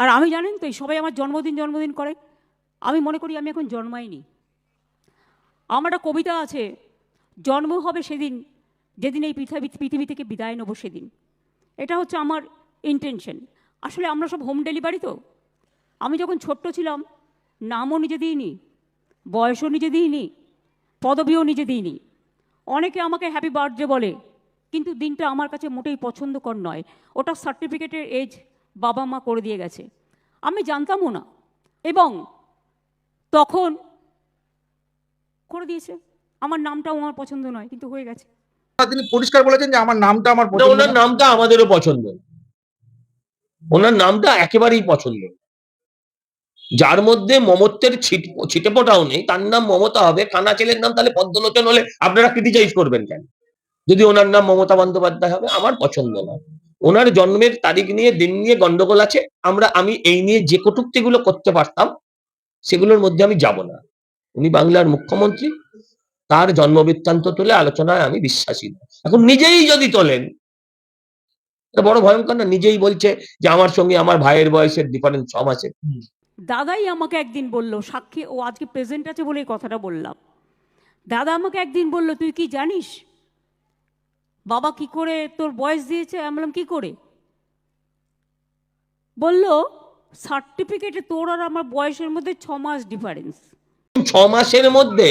আর আমি জানেন তো সবাই আমার জন্মদিন করে, আমি মনে করি আমি এখন জন্মাইনি। আমার একটা কবিতা আছে, জন্ম হবে সেদিন যেদিন এই পৃথিবী থেকে বিদায় নেবো সেদিন। এটা হচ্ছে আমার ইন্টেনশন। আসলে আমরা সব হোম ডেলিভারি তো। আমি যখন ছোট্ট ছিলাম নামও নিজে দিইনি, বয়সও নিজে দিইনি, পদবিও নিজে দিইনি। অনেকে আমাকে হ্যাপি বার্থডে বলে, কিন্তু দিনটা আমার কাছে মোটেই পছন্দকর নয়। ওটা সার্টিফিকেটের এজ বাবা মা করে দিয়ে গেছে, আমি জানতামও না, এবং তখন করে দিয়েছে। আমার নামটাও আমার পছন্দ নয়, কিন্তু হয়ে গেছে। তিনি পরিষ্কার বলেছেন যে আমার নামটা আমার পছন্দ না। ওনার নামটা আমাদেরও পছন্দ, ওনার নামটা একেবারেই পছন্দ। যার মধ্যে মমত্বের ছিটেফোঁটাও নেই তার নাম মমতা হবে, কানা ছেলের নাম তাহলে পদ্মলোচন হলে আপনারা ক্রিটিসাইজ করবেন কেন? যদি ওনার নাম মমতা বন্দ্যোপাধ্যায় হবে, আমার পছন্দ না। ওনার জন্মের তারিখ নিয়ে দিন নিয়ে গন্ডগোল আছে, আমি এই নিয়ে যে কটূক্তিগুলো করতে পারতাম সেগুলোর মধ্যে আমি যাব না। উনি বাংলার মুখ্যমন্ত্রী, তার জন্ম বৃত্তান্ত তুলে আলোচনায় আমি বিশ্বাসী না। এখন নিজেই যদি তোলেন, বড় ভয়ঙ্কর না? নিজেই বলছে যে আমার সঙ্গে আমার ভাইয়ের বয়সের ডিফারেন্স 6 মাসের। দাদাই আমাকে একদিন বলল, সাক্ষী ও আজকে প্রেজেন্ট আছে বলে এই কথাটা বললাম। দাদা আমাকে একদিন বলল, তুই কি জানিস বাবা কি করে তোর বয়স দিয়েছে? আমি বললাম কি করে? বলল, সার্টিফিকেটে তোর আর আমার বয়সের মধ্যে 6 মাস ডিফারেন্স। 6 মাসের মধ্যে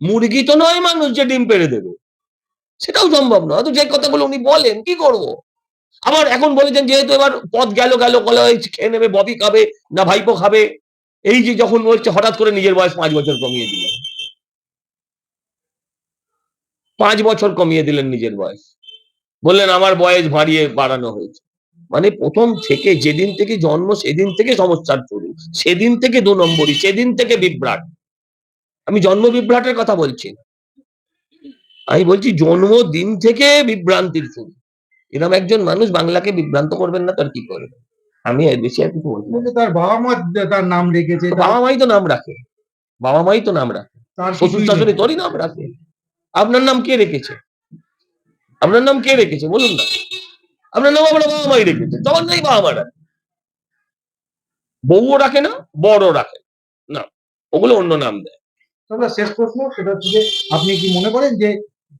মুরগি তো নয় মানুষ যে ডিম পেড়ে দেবে, সেটাও সম্ভব নয়। তো যে কথাগুলো উনি বলেন কি করব? আবার এখন বলেছেন যেহেতু এবার পদ গেল খেয়ে নেবে, ববি খাবে না ভাইপো খাবে। এই যে যখন বলছে হঠাৎ করে নিজের বয়স 5 বছর কমিয়ে দিলেন, 5 বছর কমিয়ে দিলেন নিজের বয়স, বললেন আমার বয়স বাড়ানো হয়েছে। মানে প্রথম থেকে যেদিন থেকে জন্ম সেদিন থেকে সমস্যার শুরু, সেদিন থেকে 2 নম্বরই, সেদিন থেকে বিভ্রাট। আমি জন্ম বিভ্রাটের কথা বলছি না, আমি বলছি জন্মদিন থেকে বিভ্রান্তির শুরু। এরকম একজন মানুষ বাংলাকে বিভ্রান্ত করবেন না, তার কি করবেন? আমি এর বেশি আর কিছু বলবো না। তার বাবা মা তার নাম রেখেছে, বাবা মাই তো নাম রাখে, বাবা মাই তো নাম রাখে, শ্বশুর শাশুড়ি তোরই নাম রাখে। আপনার নাম কে রেখেছে? আপনার নাম কে রেখেছে বলুন না? আপনার নাম আপনার বাবা মাই রেখেছে, তখন নাই বাবা মা রাখে। বউও রাখে না, বড় রাখে না, ওগুলো অন্য নাম দেয়। তবে শেষ প্রশ্ন, সেটা হচ্ছে যে আপনি কি মনে করেন যে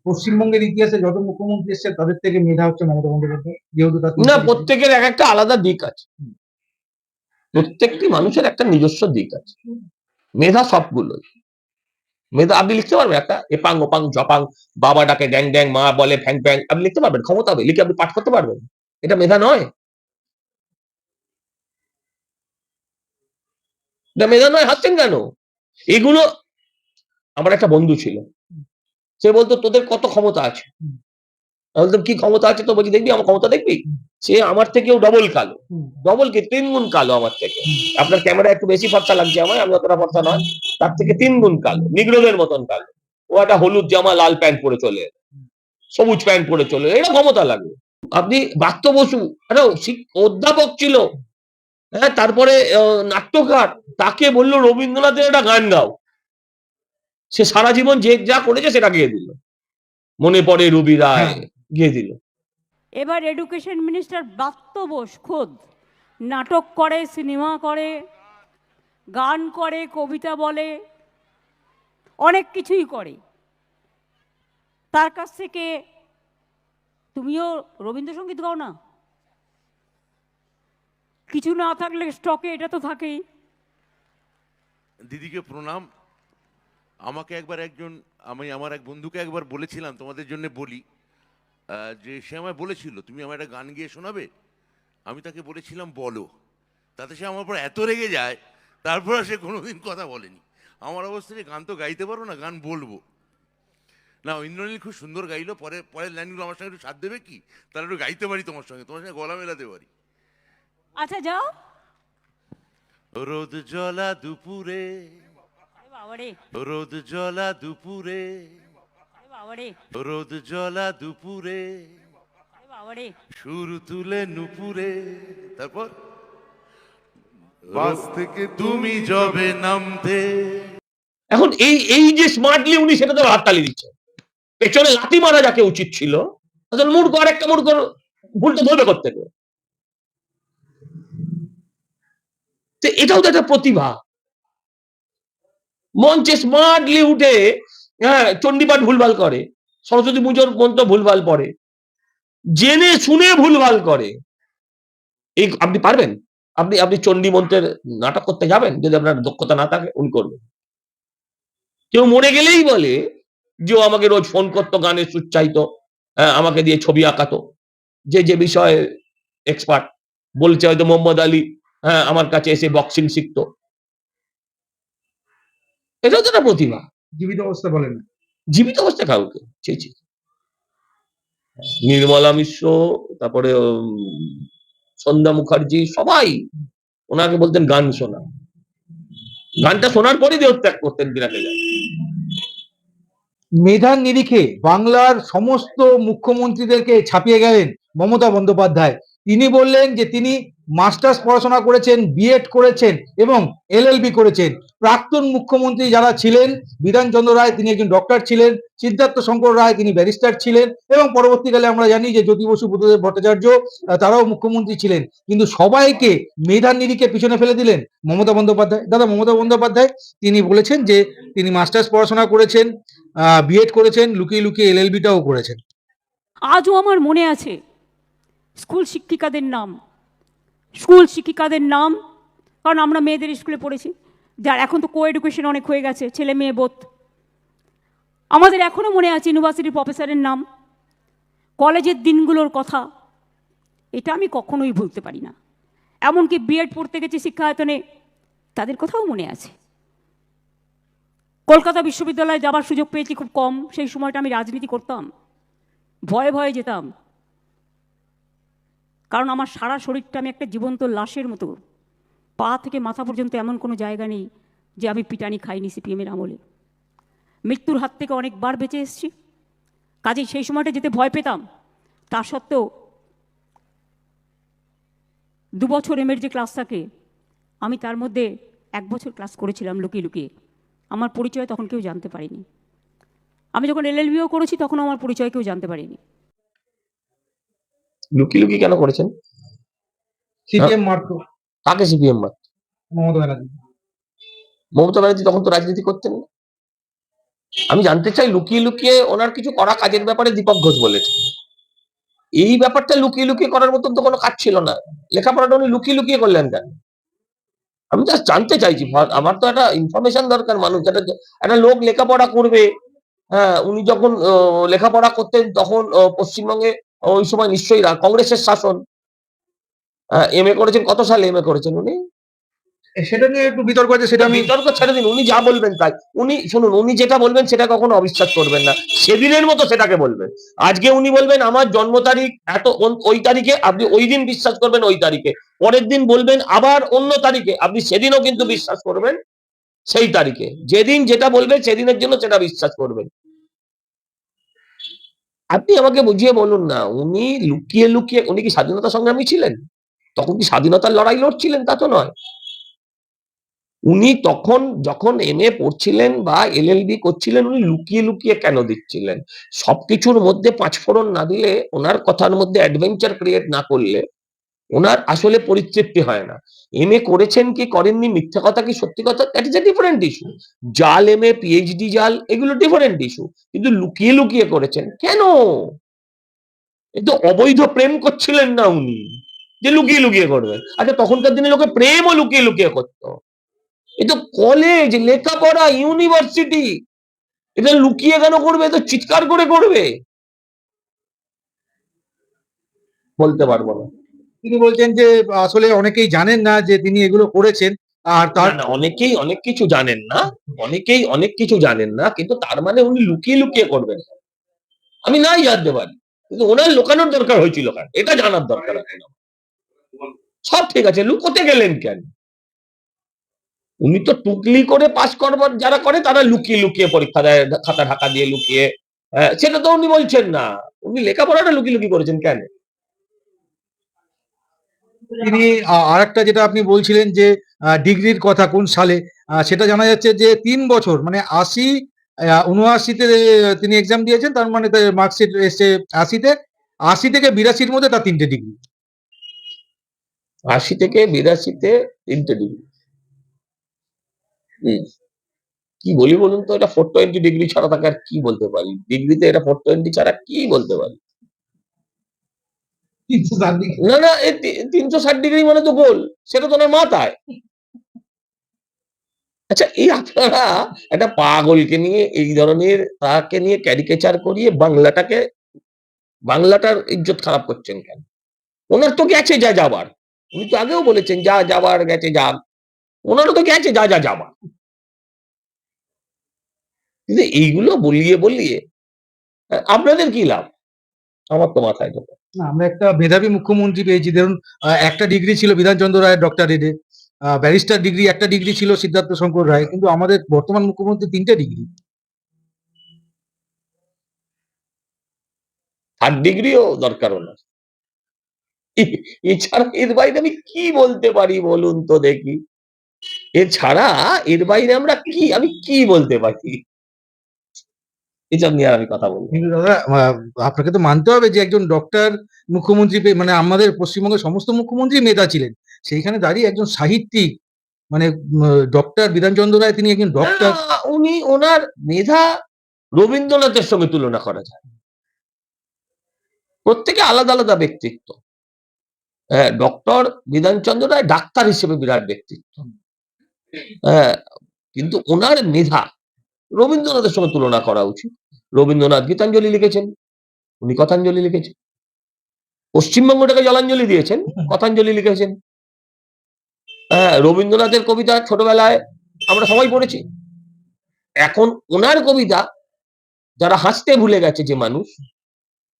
পশ্চিমবঙ্গের ইতিহাসে যত মুখ্যমন্ত্রী এসেছে তাদের থেকে মেধা হচ্ছে মমতা বন্দ্যোপাধ্যায়? যেহেতু তার না, প্রত্যেকের এক একটা আলাদা দিক আছে, প্রত্যেকটি মানুষের একটা নিজস্ব দিক আছে। মেধা সবগুলোই। মেধা আপনি লিখতে পারবেন একটা এপাং ওপাং জপাং, বাবা ডাকে ড্যাং ড্যাং, মা বলে ফ্যাং ফ্যাং, আপনি লিখতে পারবেন? ক্ষমতা হবে, লিখে আপনি পাঠ করতে পারবেন? এটা মেধা নয়, এটা মেধা নয়। হাসছেন কেন? এগুলো, আমার একটা বন্ধু ছিল, সে বলতো তোদের কত ক্ষমতা আছে। আমি বলতাম কি ক্ষমতা আছে? তো বলছি দেখবি আমার ক্ষমতা দেখবি। সে আমার থেকেও ডবল কালো, ডবল কি 3 গুণ কালো আমার থেকে। আপনার ক্যামেরা একটু বেশি ফর্সা লাগছে আমায়, আমি অতটা ফর্সা নয়, তার থেকে 3 গুণ কালো, নিগ্রোদের মতন কালো। ও একটা হলুদ জামা লাল প্যান্ট পরে চলে এলো, সবুজ প্যান্ট পরে চলে এলো, এটা ক্ষমতা লাগবে। আপনি ব্রাত্য বসু একটা অধ্যাপক ছিল, হ্যাঁ, তারপরে নাট্যকার, তাকে বললো রবীন্দ্রনাথের একটা গান গাও, সে সারা জীবন যে যা করেছে সেটা গিয়ে দিল, মনে পড়ে রবি রায় গিয়ে দিল। এবার এডুকেশন মিনিস্টার ব্রাত্য বোস খোদ নাটক করে, সিনেমা করে, গান করে, কবিতা বলে, অনেক কিছুই করে। তার কাছ থেকে তুমিও রবীন্দ্রসঙ্গীত গাও না? কিছু না থাকলে স্টকে এটা তো থাকেই। দিদিকে প্রণাম। আমাকে একবার আমি আমার এক বন্ধুকে একবার বলেছিলাম, তোমাদের জন্য বলি, যে সে আমায় বলেছিল তুমি আমার একটা গান গিয়ে শোনাবে। আমি তাকে বলেছিলাম বলো, তাতে সে আমার উপর এত রেগে যায়, তারপর সে কোনোদিন কথা বলেনি। আমার অবস্থা যে গান তো গাইতে পারো না, গান বলবো না। ইন্দ্রনীল খুব সুন্দর গাইলো, পরের লাইনগুলো আমার সঙ্গে একটু সাথ দেবে কি? তাহলে একটু গাইতে পারি তোমার সঙ্গে গলা মেলাতে পারি। আচ্ছা যাও। রোদ জ্বলা দুপুরে, রোদ জ্বলা দুপুরে, রোদ জ্বলা দুপুরে, সুর তুলে নুপুরে, তারপর বাস থেকে তুমি যাবে নামতে। এখন এই যে স্মার্টলি উনি সেটা তো হাততালি দিচ্ছে, পেছনে লাথি মারা যাকে উচিত ছিল, আসলে মূর্খ আর একটা মূর্খ ভুলটা ধরবে করতে। তো এটাও তো একটা প্রতিভা। মঞ্চে স্মার্টলি উঠে চণ্ডীপাঠ ভুলভাল করে, সরস্বতী পুজোর মন্ত্র ভুলভাল পড়ে, জেনে শুনে ভুলভাল করে। এই আপনি পারবেন? আপনি আপনি চণ্ডী মন্ত্রের নাটক করতে যাবেন? যদি আপনার দক্ষতা না থাকে, উনি করবেন। কেউ মরে গেলেই বলে যে, ও আমাকে রোজ ফোন করতো, গানের সুর চাইতো, আমাকে দিয়ে ছবি আঁকাতো। যে বিষয়ে এক্সপার্ট। বলছে হয়তো মোহাম্মদ আলী আমার কাছে এসে বক্সিং শিখতো। এটাও তো একটা প্রতিভা। জীবিত অবস্থা বলেন না। জীবিত অবস্থায় কাউকে। ছি, ছি। নির্মলা মিশ্র, তারপরে সন্ধ্যা মুখার্জি সবাই ওনাকে বলতেন গান শোনা। গানটা শোনার পরেই দেহত্যাগ করতেন বিরাটে যায়। মেধার নিরিখে বাংলার সমস্ত মুখ্যমন্ত্রীদেরকে ছাপিয়ে গেলেন মমতা বন্দ্যোপাধ্যায়। তিনি বললেন যে তিনি মাস্টার্স পড়াশোনা করেছেন, বিএড করেছেন এবং এলএলবি করেছেন। প্রাক্তন মুখ্যমন্ত্রী যারা ছিলেন, বিধানচন্দ্র রায় তিনি একজন ডক্টর ছিলেন, সিদ্ধার্থ শঙ্কর রায় তিনি ব্যারিস্টার ছিলেন এবং পরবর্তীকালে আমরা জানি যে জ্যোতি বসু বুদ্ধদেব ভট্টাচার্য তারাও মুখ্যমন্ত্রী ছিলেন। কিন্তু সবাইকে মেধার নিরিখে পিছনে ফেলে দিলেন মমতা বন্দ্যোপাধ্যায়। দাদা, মমতা বন্দ্যোপাধ্যায় তিনি বলেছেন যে তিনি মাস্টার্স পড়াশোনা করেছেন, বিএড করেছেন, লুকিয়ে লুকিয়ে এলএলবিটাও করেছেন। আজও আমার মনে আছে স্কুল শিক্ষিকাদের নাম, স্কুল শিক্ষিকাদের নাম, কারণ আমরা মেয়েদের স্কুলে পড়েছি, যার এখন তো কো এডুকেশন অনেক হয়ে গেছে, ছেলে মেয়ে বোধ। আমাদের এখনও মনে আছে ইউনিভার্সিটির প্রফেসরের নাম, কলেজের দিনগুলোর কথা। এটা আমি কখনোই ভুলতে পারি না। এমনকি বিএড পড়তে গেছি শিক্ষায়তনে, তাদের কথাও মনে আছে। কলকাতা বিশ্ববিদ্যালয়ে যাবার সুযোগ পেয়েছি খুব কম, সেই সময়টা আমি রাজনীতি করতাম, ভয়ে ভয়ে যেতাম, কারণ আমার সারা শরীরটা আমি একটা জীবন্ত লাশের মতো, পা থেকে মাথা পর্যন্ত এমন কোনো জায়গা নেই যে আমি পিটানি খাইনি সিপিএমের আমলে। মৃত্যুর হাত থেকে অনেকবার বেঁচে এসেছি, কাজেই সেই সময়টা যেতে ভয় পেতাম। তা সত্ত্বেও 2 বছর এমের যে ক্লাস থাকে, আমি তার মধ্যে 1 বছর ক্লাস করেছিলাম লুকিয়ে লুকিয়ে। আমার পরিচয় তখন কেউ জানতে পারেনি। আমি যখন এলএলবিও করেছি তখন আমার পরিচয় কেউ জানতে পারেনি। লুকিয়ে লুকিয়ে কেন করেছেন? সিপিএম মারতো কাকে সিপিএম মারত? মমতা ব্যানার্জি। মমতা ব্যানার্জি তখন তো রাজনীতি করতেন না। আমি জানতে চাই, লুকিয়ে লুকিয়ে ওনার কিছু করা কাজের ব্যাপারে দীপক ঘোষ বলেছে। এই ব্যাপারটা লুকিয়ে লুকিয়ে করার মতন তো কোনো কাজ ছিল না। লেখাপড়াটা উনি লুকিয়ে লুকিয়ে করলেন কেন? আমি জাস্ট জানতে চাইছি। আমার তো একটা ইনফরমেশন দরকার। মানুষ একটা লোক লেখাপড়া করবে। উনি যখন লেখাপড়া করতেন তখন পশ্চিমবঙ্গে ওই সময় নিশ্চয়ই কংগ্রেসের শাসন। এমএ করেছেন, কত সালে এমএ করেছেন উনি? সেটা নিয়ে একটু বিতর্ক আছে, সেটা আমি বিতর্ক ছেড়ে দিন, উনি যা বলবেন তাই। উনি শুনুন, উনি যেটা বলবেন সেটা কখনো অবিশ্বাস করবেন না, সেদিনের মতো সেটাকে বলবেন। আজকে উনি বলবেন আমার জন্ম তারিখ এত, ওই তারিখে, আপনি ওই দিন বিশ্বাস করবেন ওই তারিখে। পরের দিন বলবেন আবার অন্য তারিখে, আপনি সেদিনও কিন্তু বিশ্বাস করবেন সেই তারিখে। যেদিন যেটা বলবেন সেদিনের জন্য সেটা বিশ্বাস করবেন। আপনি আমাকে বুঝিয়ে বলুন না, উনি লুকিয়ে লুকিয়ে, উনি কি স্বাধীনতা সংগ্রামী ছিলেন? তখন কি স্বাধীনতার লড়াই লড়ছিলেন? তা তো নয়। উনি তখন যখন এমএ পড়ছিলেন বা এলএলবি করছিলেন, উনি লুকিয়ে লুকিয়ে কেন দিচ্ছিলেন? সবকিছুর মধ্যে পাঁচফোড়ন না দিলে, ওনার কথার মধ্যে অ্যাডভেঞ্চার ক্রিয়েট না করলে ওনার আসলে পরিতৃপ্তি হয় না। এমএ করেছেন কি করেননি, মিথ্যা কথা কি সত্যি কথা, that is a different issue. জাল এমএ, পিএইচডি জাল, এগুলো ডিফারেন্ট ইস্যু। কিন্তু লুকিয়ে লুকিয়ে করেছেন কেন? এ তো অবৈধ প্রেম করছিলেন না উনি, যে লুকিয়ে লুকিয়ে করবেন। আচ্ছা, তখনকার দিনে লোকে প্রেমও লুকিয়ে লুকিয়ে করতো। এ তো কলেজ, লেখাপড়া, ইউনিভার্সিটি, এটা লুকিয়ে কেন করবে? এ তো চিৎকার করে করবে। বলতে পারবো না। তিনি বলছেন যে আসলে অনেকেই জানেন না যে তিনি এগুলো করেছেন, আর তার না, অনেকেই অনেক কিছু জানেন না, অনেকেই অনেক কিছু জানেন না, কিন্তু তার মানে উনি লুকিয়ে লুকিয়ে করবেন। আমি নাই জানতে পারি, কিন্তু ওনার লুকানোর দরকার হয়েছিল কেন, এটা জানার দরকার আছে। সব ঠিক আছে, লুকোতে গেলেন কেন? উনি তো টুকলি করে পাস করবার যারা করে তারা লুকিয়ে লুকিয়ে পরীক্ষা দেয়, খাতা ঢাকা দিয়ে লুকিয়ে। সেটা তো উনি বলছেন না। উনি লেখাপড়াটা লুকিয়ে লুকিয়ে করেছেন কেন? তিনি আরেকটা যেটা আপনি বলছিলেন যে ডিগ্রির কথা কোন সালে, সেটা জানা যাচ্ছে যে 3 বছর মানে 80 79-তে তিনি এক্সাম দিয়েছেন, তার মানে মার্কশিট এসছে 80-তে, 80 থেকে 82-র মধ্যে তার 3টে ডিগ্রি। 80 থেকে 82-তে 3টে ডিগ্রি। হুম। কি বলি বলুন তো, এটা 420 ডিগ্রি ছাড়া তাকে আর কি বলতে পারি? ডিগ্রিতে এটা 420 ছাড়া কি বলতে পারি? 307 ডিগ্রি। না, না, ৩৬০ ডিগ্রি মানে তো গোল। সেটা তো ওনার মাথায়। আচ্ছা, এই আপনারা একটা পাগলকে নিয়ে এই ধরনের তাকে নিয়ে ক্যারিকেচার করিয়ে বাংলাটার ইজ্জত খারাপ করছেন কেন? উনার তো গেছে যা যাবার। উনি তো আগেও বলেছেন যা যাবার গেছে যাক। উনারও তো গেছে যা যাবার। কিন্তু এইগুলো বলিয়ে আপনাদের কি লাভ? আমার তো মাথায় ঢোকে না। না, আমরা একটা মেধাবী মুখ্যমন্ত্রী পেয়েছি। ধরুন একটা ডিগ্রি ছিল বিধানচন্দ্র রায়ের ডক্টরেটে। ব্যারিস্টার ডিগ্রি, একটা ডিগ্রি ছিল সিদ্ধার্থ শঙ্কর রায়। কিন্তু আমাদের বর্তমান মুখ্যমন্ত্রী ৩ টে ডিগ্রি। 3rd ডিগ্রিও দরকার ওনার। এ এছাড়া এর বাইরে আমি কি বলতে পারি বলুন তো দেখি? এর বাইরে আমি কি বলতে পারি? এসব নিয়ে আর আমি কথা বলব না। কিন্তু দাদা আপনাকে তো মানতে হবে যে একজন ডক্টর মুখ্যমন্ত্রী পেয়ে, মানে আমাদের পশ্চিমবঙ্গের সমস্ত মুখ্যমন্ত্রী মেধা ছিলেন। সেইখানে দাঁড়িয়ে একজন সাহিত্যিক, মানে ডক্টর বিধানচন্দ্র রায়, তিনি একজন ডক্টর। ওনার মেধা রবীন্দ্রনাথের সঙ্গে তুলনা করা যায়। প্রত্যেকে আলাদা ব্যক্তিত্ব। হ্যাঁ, ডক্টর বিধানচন্দ্র রায় ডাক্তার হিসেবে বিরাট ব্যক্তিত্ব। হ্যাঁ, কিন্তু ওনার মেধা রবীন্দ্রনাথের সঙ্গে তুলনা করা উচিত। রবীন্দ্রনাথ গীতাঞ্জলি লিখেছেন, উনি কথাঞ্জলি লিখেছেন। পশ্চিমবঙ্গটাকে জলাঞ্জলি দিয়েছেন, কথাঞ্জলি লিখেছেন। হ্যাঁ, রবীন্দ্রনাথের কবিতা ছোটবেলায় আমরা সবাই পড়েছি। এখন ওনার কবিতা যারা হাসতে ভুলে গেছে যে মানুষ,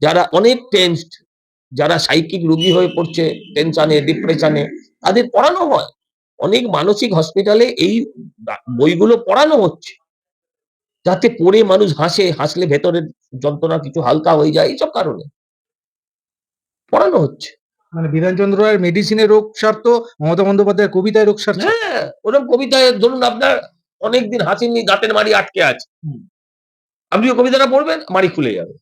যারা অনেক টেনসড, যারা সাইকিক রোগী হয়ে পড়ছে টেনশনে, ডিপ্রেশনে, তাদের পড়ানো হয়। অনেক মানসিক হসপিটালে এই বইগুলো পড়ানো হচ্ছে। যাতে পড়ে মানুষ হাসলে ভেতরের যন্ত্রণা কিছু হালকা হয়ে যায়, এইসব কারণে পড়ানো হচ্ছে। মানে বিধানচন্দ্র রায়ের মেডিসিনে রোগ সারতো, মমতা বন্দ্যোপাধ্যায়ের কবিতায় রোগ সারছে। হ্যাঁ, ওরকম কবিতায় ধরুন আপনার অনেকদিন হাসেননি, দাঁতের মাড়ি আটকে আছে। হুম। আপনি ওই কবিতাটা পড়বেন, মাড়ি খুলে যাবে।